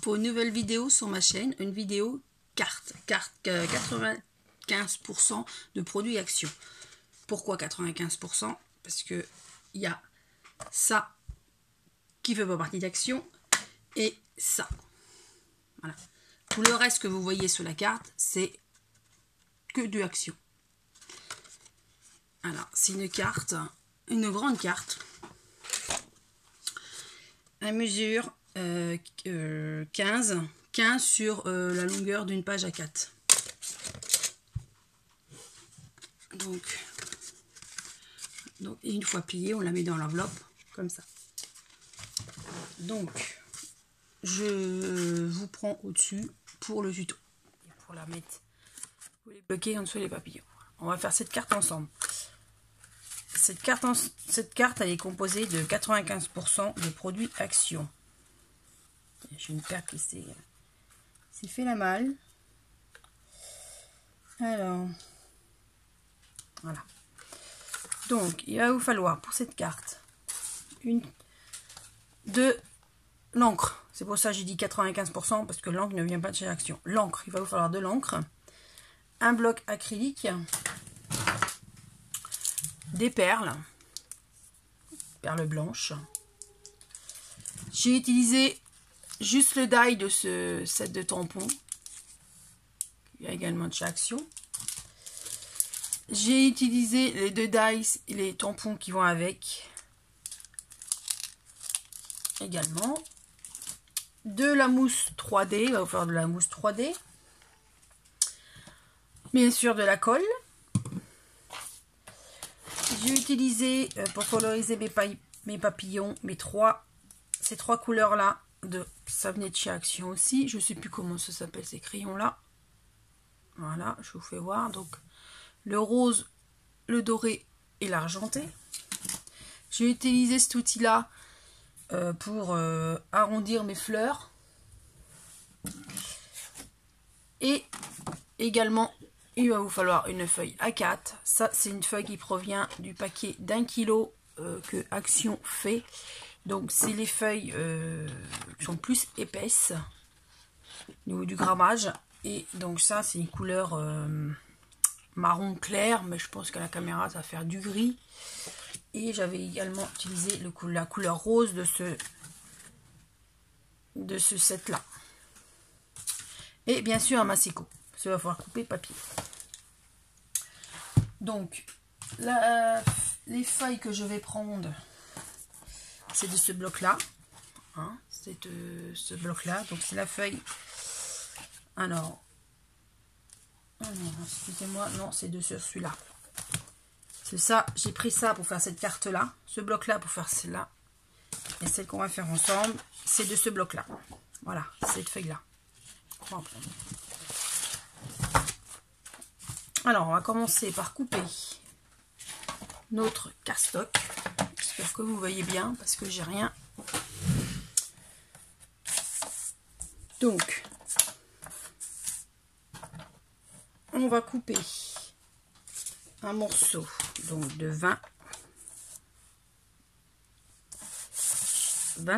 pour une nouvelle vidéo sur ma chaîne, une vidéo carte 95% de produits Action. Pourquoi 95%? Parce que il y a ça qui fait pas partie d'Action et ça. Voilà. Tout le reste que vous voyez sur la carte, c'est que de Action. Alors, c'est une carte, une grande carte. Elle mesure 15 sur la longueur d'une page A4. Donc, une fois pliée, on la met dans l'enveloppe, comme ça. Donc, je vous prends au-dessus pour le tuto. Et pour la mettre, vous les bloquez en dessous les papillons. On va faire cette carte ensemble. Cette carte, elle est composée de 95% de produits Action. J'ai une carte qui s'est fait la malle. Alors, voilà. Donc, il va vous falloir pour cette carte de l'encre. C'est pour ça que j'ai dit 95% parce que l'encre ne vient pas de chez Action. L'encre, il va vous falloir de l'encre, un bloc acrylique, des perles blanches. J'ai utilisé juste le die de ce set de tampons. Il y a également de chez Action. J'ai utilisé les deux dies et les tampons qui vont avec. Également. De la mousse 3D. Il va vous falloir de la mousse 3D. Bien sûr de la colle. J'ai utilisé pour coloriser mes papillons, ces trois couleurs là, ça venait de chez Action aussi. Je ne sais plus comment ça s'appelle ces crayons là. Voilà, je vous fais voir. Donc le rose, le doré et l'argenté. J'ai utilisé cet outil là pour arrondir mes fleurs. Et également, il va vous falloir une feuille A4. Ça, c'est une feuille qui provient du paquet d'1 kg que Action fait. Donc, c'est les feuilles qui sont plus épaisses au niveau du grammage. Et donc, ça, c'est une couleur marron clair. Mais je pense qu'à la caméra, ça va faire du gris. Et j'avais également utilisé la couleur rose de ce set-là. Et bien sûr, un massicot. Il va falloir couper papier. Donc, les feuilles que je vais prendre, c'est de ce bloc-là. Hein, c'est de ce bloc-là. Donc, c'est la feuille. Alors, excusez-moi, non, c'est de celui-là. C'est ça, j'ai pris ça pour faire cette carte-là. Ce bloc-là pour faire celle-là. Et celle qu'on va faire ensemble, c'est de ce bloc-là. Voilà, cette feuille-là. Alors, on va commencer par couper notre cardstock. J'espère que vous voyez bien parce que j'ai rien. Donc, on va couper un morceau donc de 20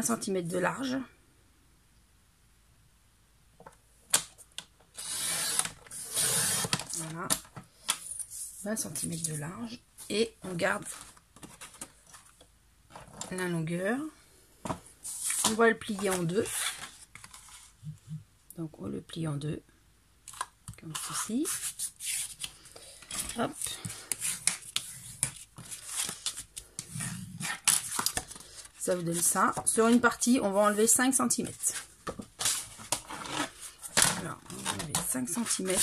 cm de large. Voilà. 20 cm de large et on garde la longueur. On va le plier en deux. Donc on le plie en deux comme ceci. Hop. Ça vous donne ça. Sur une partie, on va enlever 5 cm. Alors, on va enlever 5 cm.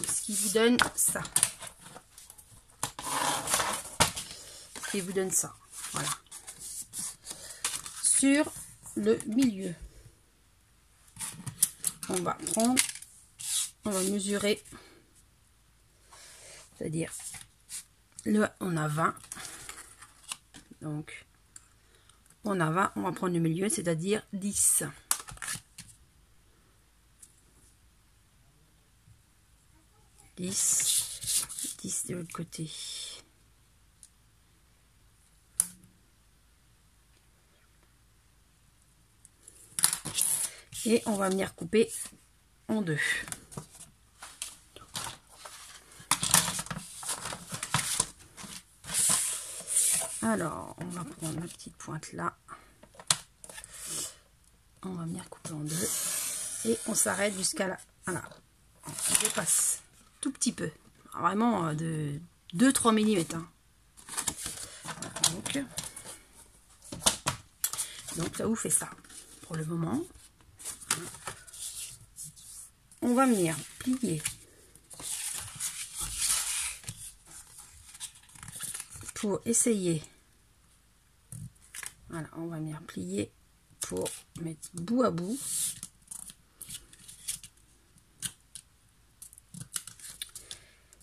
Ce qui vous donne ça. Ce qui vous donne ça. Voilà. Sur le milieu, on va mesurer. C'est-à-dire, on a 20. Donc, on a 20. On va prendre le milieu, c'est-à-dire 10. 10 de l'autre côté. Et on va venir couper en deux. Alors, on va prendre la petite pointe là. On va venir couper en deux. Et on s'arrête jusqu'à là. Voilà. On dépasse tout petit peu. Vraiment de 2-3 mm. Hein. Donc, ça vous fait ça pour le moment. On va venir plier pour essayer. Voilà, on va venir plier pour mettre bout à bout.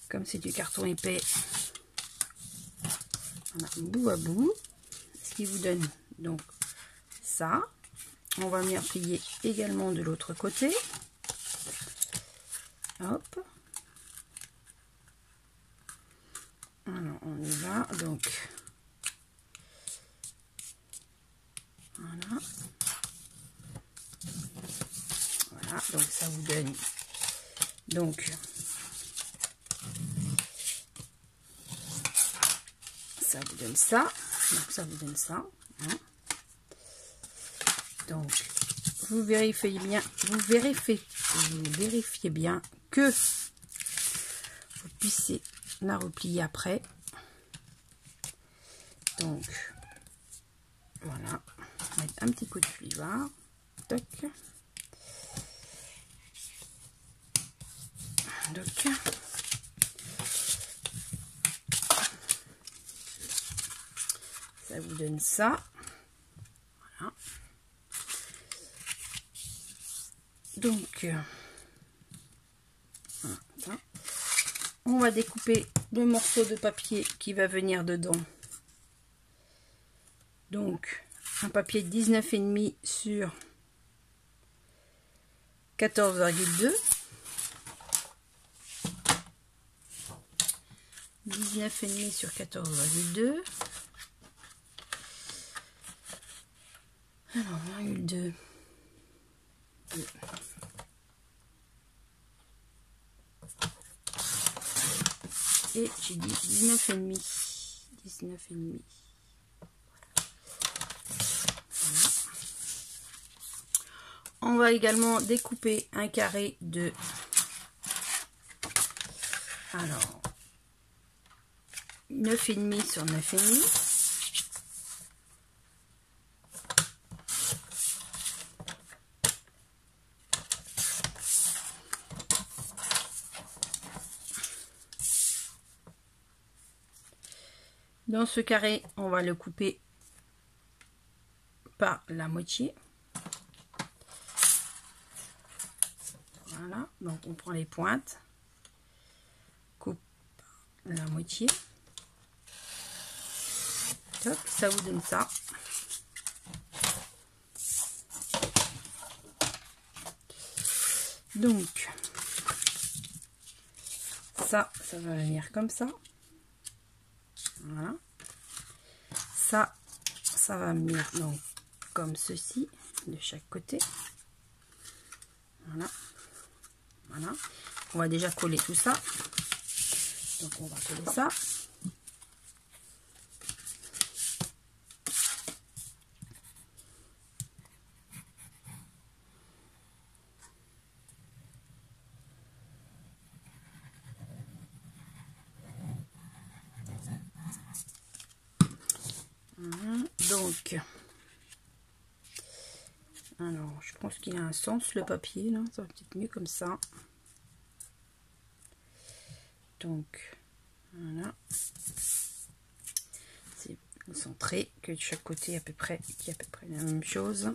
Comme c'est du carton épais, voilà, bout à bout, ce qui vous donne donc ça. On va venir plier également de l'autre côté. Hop. Alors on y va, donc voilà. Voilà, donc ça vous donne donc ça vous donne ça. Donc ça vous donne ça. Hein. Donc vous vérifiez bien, vous vérifiez bien que vous puissiez la replier après. Donc voilà, mettre un petit coup de flivard. Toc. Donc ça vous donne ça. Voilà. Donc voilà. On va découper le morceau de papier qui va venir dedans. Donc un papier de 19,5 sur 14,2. 19,5 sur 14,2. Alors 1,2. Et j'ai dit 19,5. 19,5. Voilà. On va également découper un carré de... Alors, 9,5 sur 9,5. Dans ce carré, on va le couper par la moitié. Voilà, donc on prend les pointes, coupe la moitié. Top, ça vous donne ça. Donc, ça va venir comme ça. Voilà. Ça va venir donc comme ceci, de chaque côté. Voilà. Voilà. On va déjà coller tout ça. Donc, on va coller ça. Donc, alors, je pense qu'il a un sens le papier, là. Ça va peut-être mieux comme ça. Donc, voilà. C'est centré, que de chaque côté à peu près, qu'il y a à peu près la même chose.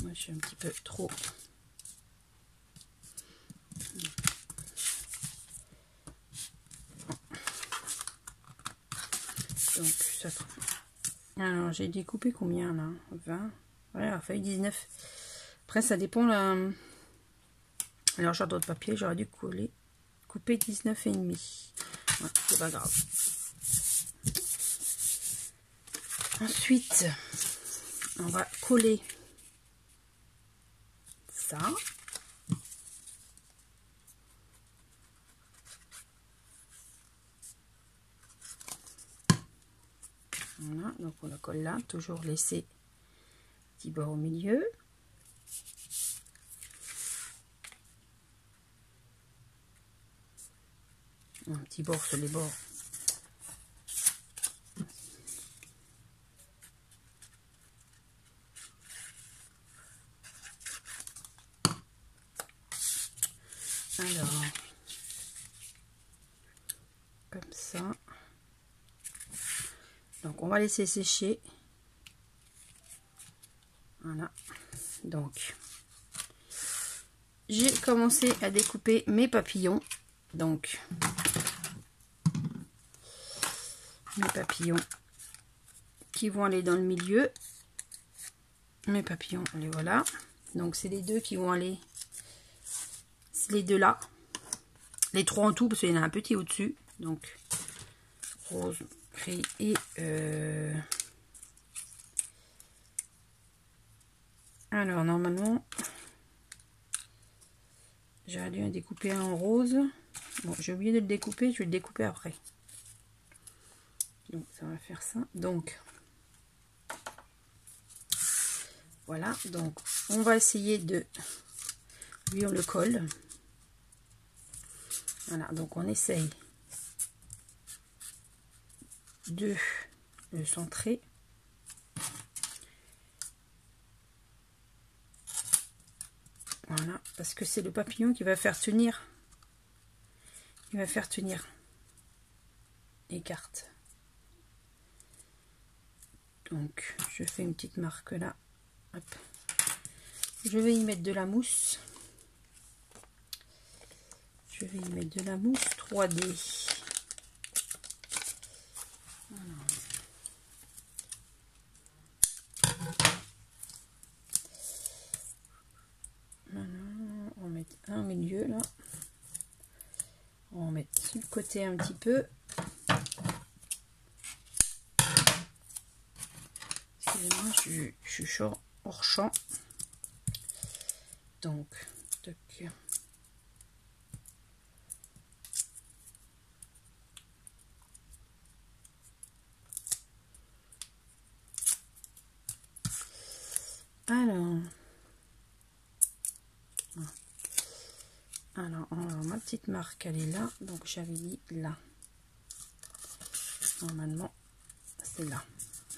Moi, je suis un petit peu trop. Donc, ça. Alors, j'ai découpé combien là? 20. Voilà, la feuille 19. Après, ça dépend la largeur de votre papier. J'aurais dû couper 19,5. Voilà, c'est pas grave. Ensuite, on va coller ça. Voilà, donc on la colle là, toujours laisser petit bord au milieu. Un petit bord sur les bords. Alors, comme ça. Donc on va laisser sécher. Voilà. Donc j'ai commencé à découper mes papillons. Donc mes papillons qui vont aller dans le milieu. Mes papillons, les voilà. Donc c'est les deux qui vont aller. C'est les deux là. Les trois en tout parce qu'il y en a un petit au-dessus. Donc rose, gris et alors normalement j'aurais dû en découper un en rose. Bon, j'ai oublié de le découper, je vais le découper après. Donc ça va faire ça. Donc voilà, donc on va essayer de lui on le colle. Voilà, donc on essaye de le centrer. Voilà, parce que c'est le papillon qui va faire tenir. Il va faire tenir les cartes. Donc je fais une petite marque là. Hop. Je vais y mettre de la mousse. Je vais y mettre de la mousse 3D. Voilà. Voilà. On va mettre un au milieu là. On va mettre sur le côté un petit peu. Excusez-moi, je suis hors champ. Donc, toc. Alors, ma petite marque, elle est là. Donc, j'avais dit là. Normalement, c'est là.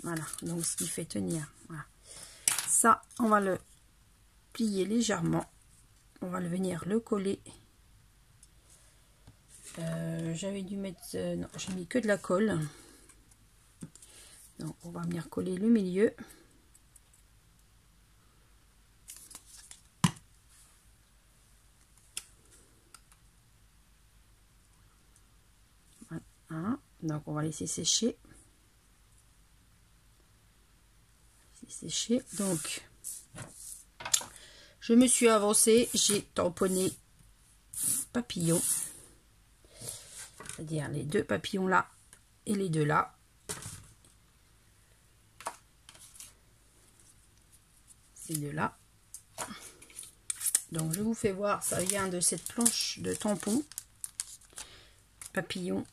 Voilà. Donc, ce qui fait tenir. Voilà. Ça, on va le plier légèrement. On va venir le coller. J'avais dû mettre... non, j'ai mis que de la colle. Donc, on va venir coller le milieu. Voilà. Donc, on va laisser sécher. Sécher. Donc, je me suis avancée. J'ai tamponné papillon. C'est-à-dire les deux papillons là et les deux là. Ces deux là. Donc je vous fais voir, ça vient de cette planche de tampon. Papillon.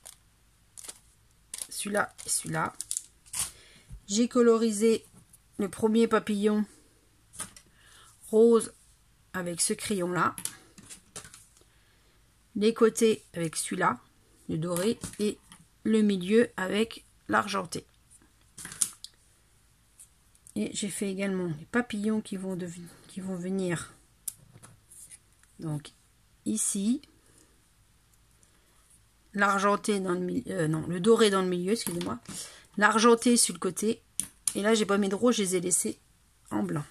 Celui-là et celui-là. J'ai colorisé le premier papillon rose avec ce crayon là. Les côtés avec celui-là, le doré, et le milieu avec l'argenté. Et j'ai fait également les papillons qui vont venir donc ici, l'argenté dans le milieu, non, le doré dans le milieu, excusez-moi, l'argenté sur le côté, et là j'ai pas mis de rose, je les ai laissés en blanc.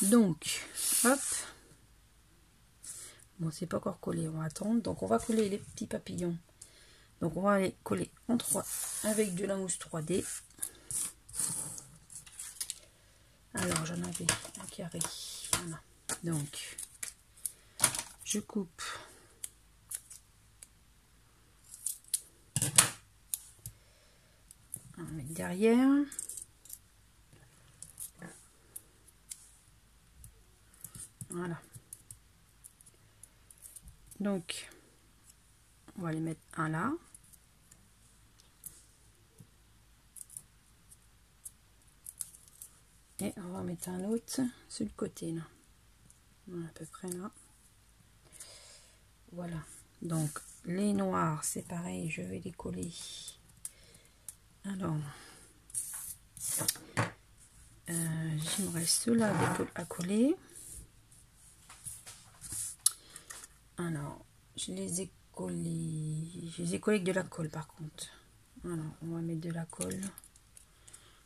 Donc hop, bon c'est pas encore collé, on va attendre. Donc on va coller les petits papillons. Donc on va les coller en 3 avec de la mousse 3D. Alors j'en avais un carré. Voilà. Donc je coupe. Voilà. mettre derrière. Voilà. Donc, on va les mettre un là. Et on va mettre un autre sur le côté là. Voilà, à peu près là. Voilà. Donc, les noirs, c'est pareil, je vais les coller. Alors, il me reste ceux-là à coller. Alors, je les ai collés avec de la colle par contre. Alors, on va mettre de la colle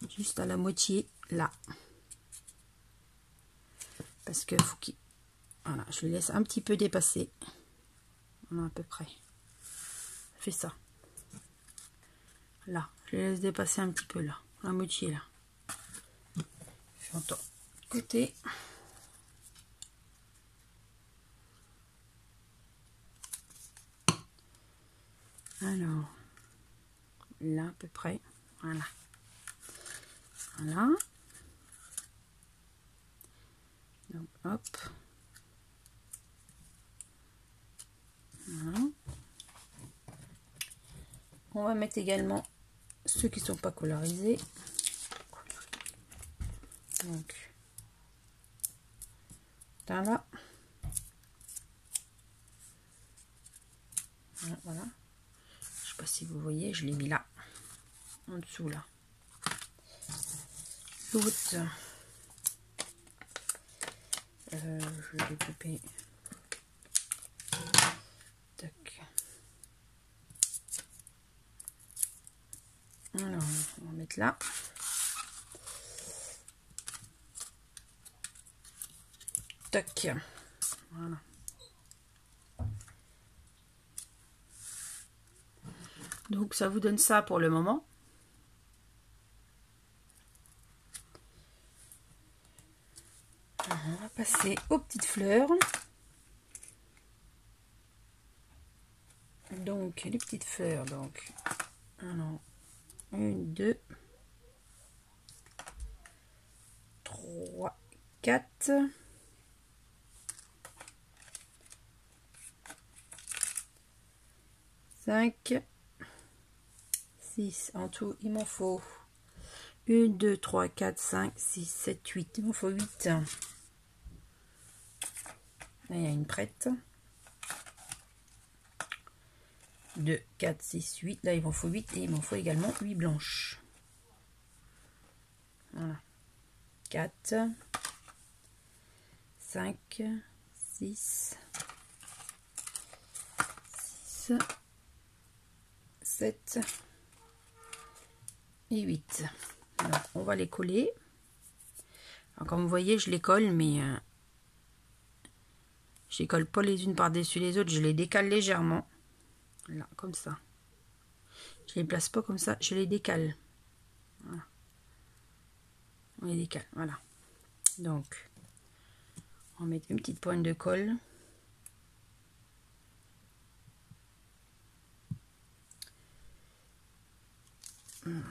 juste à la moitié là. Parce que faut qu'il... Voilà, je les laisse un petit peu dépasser. Voilà, à peu près. Je fais ça. Là, je les laisse dépasser un petit peu là. La moitié là. J'entends. Côté. Alors, là à peu près. Voilà. Voilà. Donc, hop. Voilà. On va mettre également ceux qui ne sont pas colorisés. Donc, là. Voilà. Je sais pas si vous voyez, je l'ai mis là. En dessous là. L'autre, je vais découper. Tac. Alors, on va mettre là. Tac. Voilà. Donc ça vous donne ça pour le moment. On va passer aux petites fleurs. Donc les petites fleurs, donc alors 1, 2, 3, 4. 5, 6. En tout, il m'en faut 1, 2, 3, 4, 5, 6, 7, 8. Il m'en faut 8. Là, il y a une prête. 2, 4, 6, 8. Là, il m'en faut 8 et il m'en faut également 8 blanches. Voilà. 4, 5, 6, 7 et 8. Alors, on va les coller. Alors, comme vous voyez, je les colle, mais je les colle pas les unes par-dessus les autres. Je les décale légèrement. Là, comme ça. Je les place pas comme ça, je les décale. Voilà. On les décale, voilà. Donc, on va mettre une petite pointe de colle. Une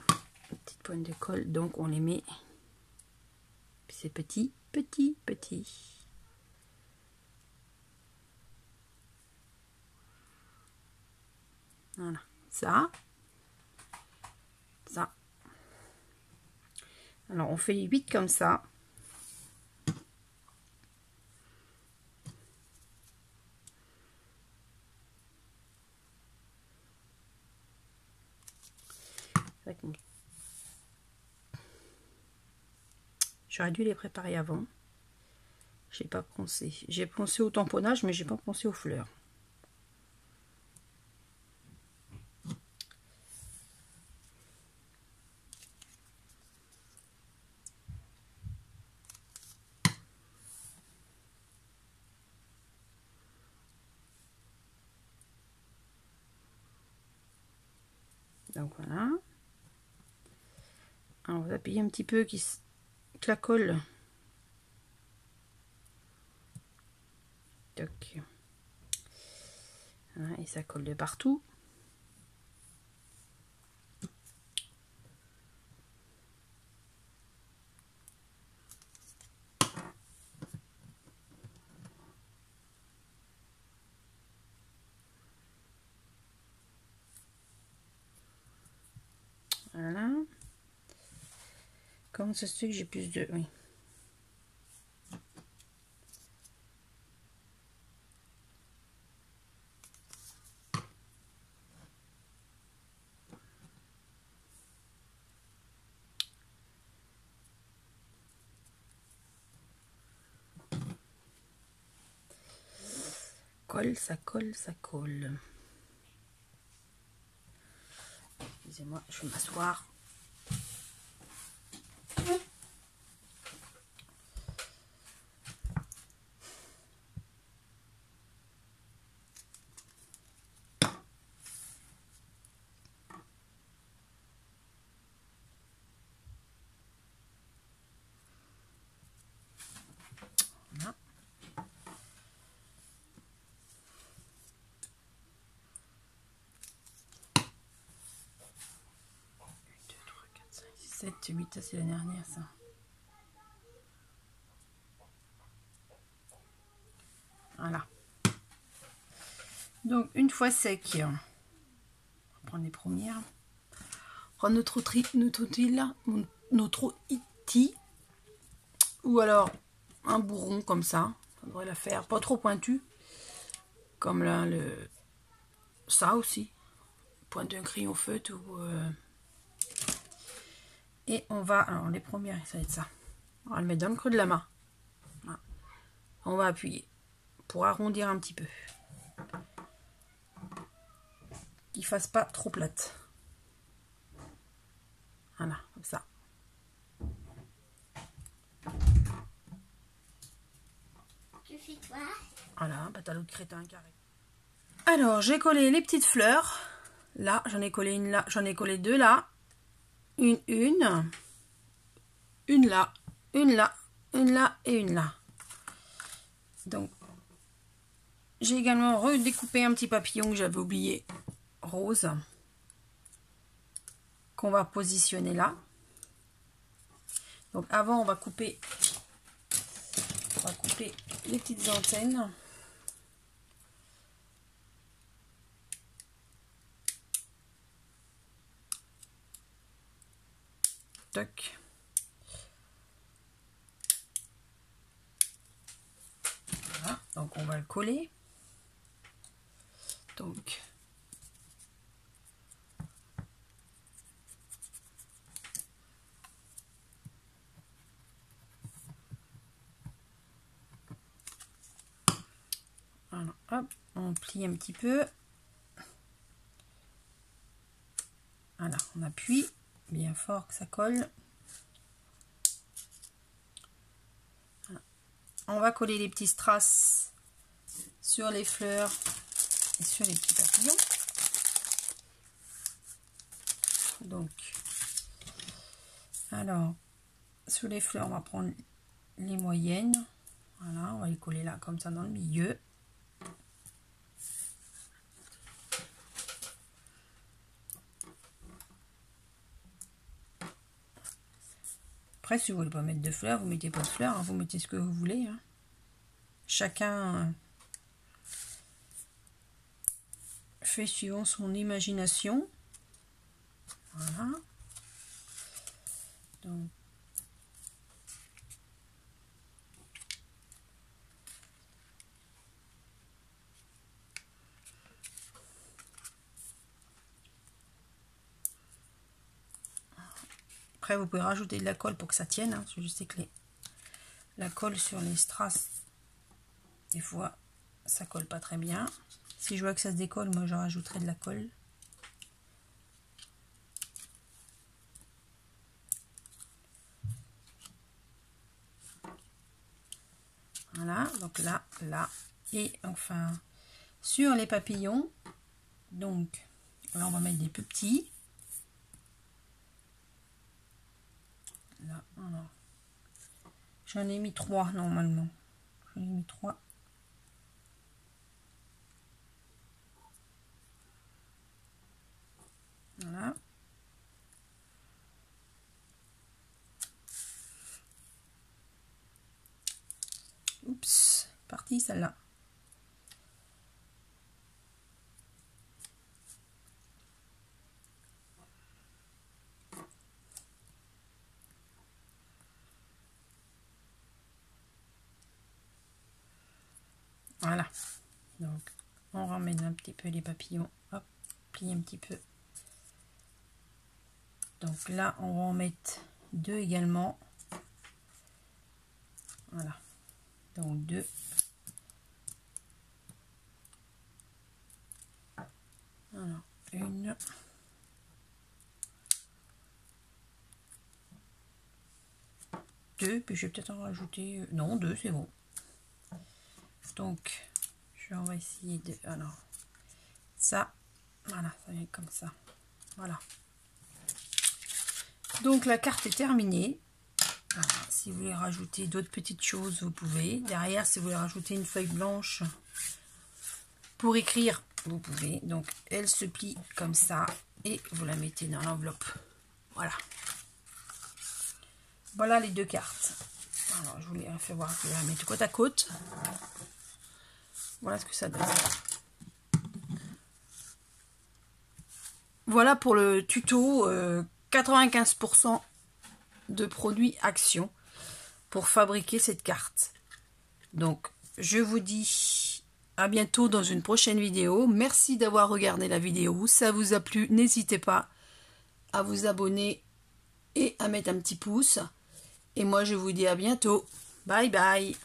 petite pointe de colle, donc on les met. C'est petit, petit, petit. Voilà, ça. Ça. Alors, on fait les 8 comme ça. J'aurais dû les préparer avant. J'ai pas pensé. J'ai pensé au tamponnage, mais j'ai pas pensé aux fleurs. Donc voilà. Alors, on va appuyer un petit peu que la colle. Toc. Voilà, et ça colle de partout. Voilà. Comment ça se fait que j'ai plus de... Oui. Colle, ça colle, ça colle. Excusez-moi, je vais m'asseoir. Voilà. 7, 8, ça c'est la dernière ça. Voilà. Donc une fois sec, on va prendre les premières. On prend notre outil ou alors un bourron comme ça. Ça devrait la faire, pas trop pointu. Comme là, ça aussi. Pointe d'un crayon feutre ou... Et on va, alors les premières, ça va être ça. On va le mettre dans le creux de la main. Voilà. On va appuyer pour arrondir un petit peu. Qu'il ne fasse pas trop plate. Voilà, comme ça. Tu fais quoi? Voilà, bah t'as l'autre crétin carré. Alors, j'ai collé les petites fleurs. Là, j'en ai collé une là, j'en ai collé deux là. Une là, une là, une là et une là. Donc, j'ai également redécoupé un petit papillon que j'avais oublié, rose, qu'on va positionner là. Donc, avant, on va couper les petites antennes. Toc. Voilà, donc on va le coller. Donc, voilà, hop, on plie un petit peu. Voilà, on appuie bien fort que ça colle. Voilà. On va coller les petits strass sur les fleurs et sur les petits papillons. Donc, alors, sur les fleurs, on va prendre les moyennes. Voilà, on va les coller là, comme ça, dans le milieu. Après, si vous voulez pas mettre de fleurs, vous mettez pas de fleurs, hein, vous mettez ce que vous voulez. Hein. Chacun fait suivant son imagination. Voilà. Donc, après, vous pouvez rajouter de la colle pour que ça tienne. Hein, parce que je sais que la colle sur les strass, des fois, ça colle pas très bien. Si je vois que ça se décolle, moi, je rajouterai de la colle. Voilà, donc là, là, et enfin, sur les papillons, donc, là, on va mettre des plus petits. Là, voilà. J'en ai mis 3 normalement. J'en ai mis 3. Voilà. Oups, partie celle-là. Voilà. Donc, on ramène un petit peu les papillons. Hop, plie un petit peu. Donc là, on va en mettre 2 également. Voilà. Donc 2. Alors, 1. Deux, puis je vais peut-être en rajouter... Non, 2, c'est bon. Donc, on va essayer de... Alors, ça, voilà, ça vient comme ça. Voilà. Donc, la carte est terminée. Voilà, si vous voulez rajouter d'autres petites choses, vous pouvez. Derrière, si vous voulez rajouter une feuille blanche pour écrire, vous pouvez. Donc, elle se plie comme ça et vous la mettez dans l'enveloppe. Voilà. Voilà les 2 cartes. Alors, je vous les fais voir, je vais la mettre côte à côte. Voilà ce que ça donne. Voilà pour le tuto 95% de produits Action pour fabriquer cette carte. Donc, je vous dis à bientôt dans une prochaine vidéo. Merci d'avoir regardé la vidéo. Si ça vous a plu, n'hésitez pas à vous abonner et à mettre un petit pouce. Et moi, je vous dis à bientôt. Bye bye.